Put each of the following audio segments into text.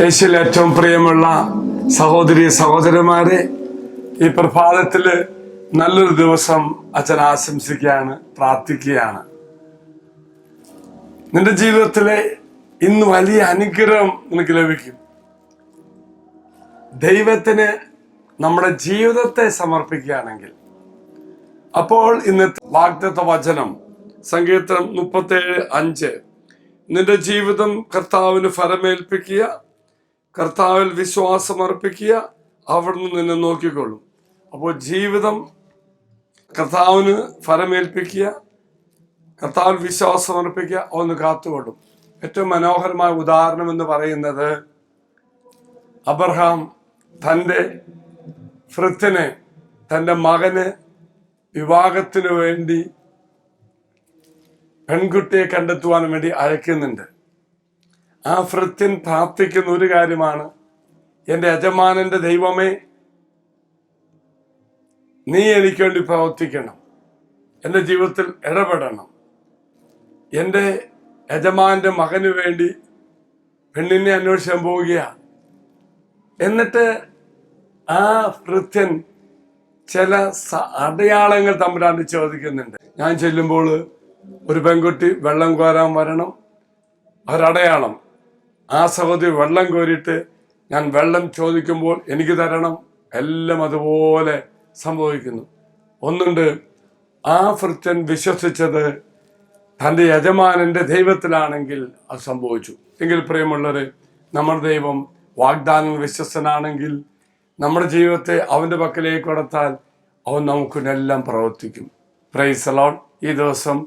യേശുവിൽ ഏറ്റവും പ്രിയമുള്ള സഹോദരി സഹോദരന്മാരെ, ഈ പ്രഭാതത്തില് നല്ലൊരു ദിവസം അച്ഛൻ ആശംസിക്കുകയാണ്, പ്രാർത്ഥിക്കുകയാണ്. നിന്റെ ജീവിതത്തിലെ ഇന്ന് വലിയ അനുഗ്രഹം നിനക്ക് ലഭിക്കും. ദൈവത്തിന് നമ്മുടെ ജീവിതത്തെ സമർപ്പിക്കുകയാണെങ്കിൽ, അപ്പോൾ ഇന്നത്തെ വാഗ്ദത്ത വചനം സങ്കീർത്തനം 37:5, നിന്റെ ജീവിതം കർത്താവിന് ഫലമേൽപ്പിക്കുക, കർത്താവിൽ വിശ്വാസം അർപ്പിക്കുക, അവിടുന്ന് നിന്നെ നോക്കിക്കൊള്ളും. അപ്പോൾ ജീവിതം കർത്താവിന് ഫലമേൽപ്പിക്കുക, കർത്താവിൽ വിശ്വാസം അർപ്പിക്കുക, ഒന്ന് കാത്തുകൊള്ളും. ഏറ്റവും മനോഹരമായ ഉദാഹരണം എന്ന് പറയുന്നത് അബ്രഹാം തൻ്റെ ഭൃത്യനെ, തൻ്റെ മകന് വിവാഹത്തിന് വേണ്ടി പെൺകുട്ടിയെ കണ്ടെത്തുവാൻ വേണ്ടി അയക്കുന്നുണ്ട്. ആ ഭൃത്യൻ പ്രാർത്ഥിക്കുന്ന ഒരു കാര്യമാണ്, എൻ്റെ യജമാനന്റെ ദൈവമേ, നീ എനിക്ക് വേണ്ടി പ്രവർത്തിക്കണം, എൻ്റെ ജീവിതത്തിൽ ഇടപെടണം. എൻ്റെ യജമാന്റെ മകന് വേണ്ടി പെണ്ണിനെ അന്വേഷിക്കാൻ പോവുകയാണ്. എന്നിട്ട് ആ ഭൃത്യൻ ചില അടയാളങ്ങൾ തമ്മിലാണ് ചോദിക്കുന്നുണ്ട്. ഞാൻ ചെല്ലുമ്പോൾ ഒരു പെൺകുട്ടി വെള്ളം കോരാൻ വരണം, ഒരടയാളം. ആ സഹോദരി വെള്ളം കോരിയിട്ട് ഞാൻ വെള്ളം ചോദിക്കുമ്പോൾ എനിക്ക് തരണം. എല്ലാം അതുപോലെ സംഭവിക്കുന്നു. ഒന്നുണ്ട്, ആ ഭൃത്യൻ വിശ്വസിച്ചത് തൻ്റെ യജമാനന്റെ ദൈവത്തിലാണെങ്കിൽ അത് സംഭവിച്ചു. എങ്കിൽ പ്രിയമുള്ളവരെ, നമ്മുടെ ദൈവം വാഗ്ദാനം വിശ്വസ്തനാണെങ്കിൽ നമ്മുടെ ജീവിതത്തെ അവൻ്റെ പക്കലേക്ക് കൊടുത്താൽ അവൻ നമുക്കെല്ലാം പ്രവർത്തിക്കും. Praise the Lord. ഈ ദിവസം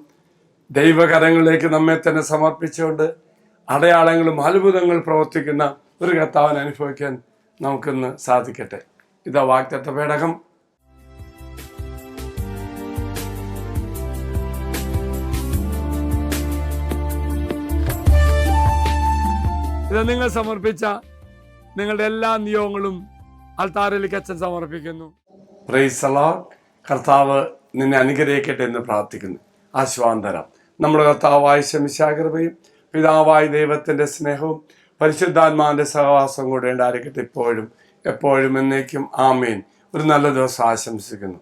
ദൈവകരങ്ങളിലേക്ക് നമ്മെ തന്നെ സമർപ്പിച്ചുകൊണ്ട് അടയാളങ്ങളും അത്ഭുതങ്ങൾ പ്രവർത്തിക്കുന്ന ഒരു കർത്താവിനെ അനുഭവിക്കാൻ നമുക്കിന്ന് സാധിക്കട്ടെ. ഇതാ വാഗ്ദത്ത പേടകം. ഇത് നിങ്ങൾ സമർപ്പിച്ച നിങ്ങളുടെ എല്ലാ നിയോഗങ്ങളും അൾത്താരയിലേക്ക് അച്ഛൻ സമർപ്പിക്കുന്നു. Praise the Lord. കർത്താവ് നിന്നെ അനുഗ്രഹിക്കട്ടെ എന്ന് പ്രാർത്ഥിക്കുന്നു. ആശ്വാന്തരം. നമ്മുടെ കർത്താവായ ശമിശാകൃപയും പിതാവായ ദൈവത്തിന്റെ സ്നേഹവും പരിശുദ്ധാത്മാവിന്റെ സഹവാസം കൂടെ ഉണ്ടായിരിക്കട്ടെ, ഇപ്പോഴും എപ്പോഴും എന്നേക്കും. ആമേൻ. ഒരു നല്ല ദിവസം ആശംസിക്കുന്നു.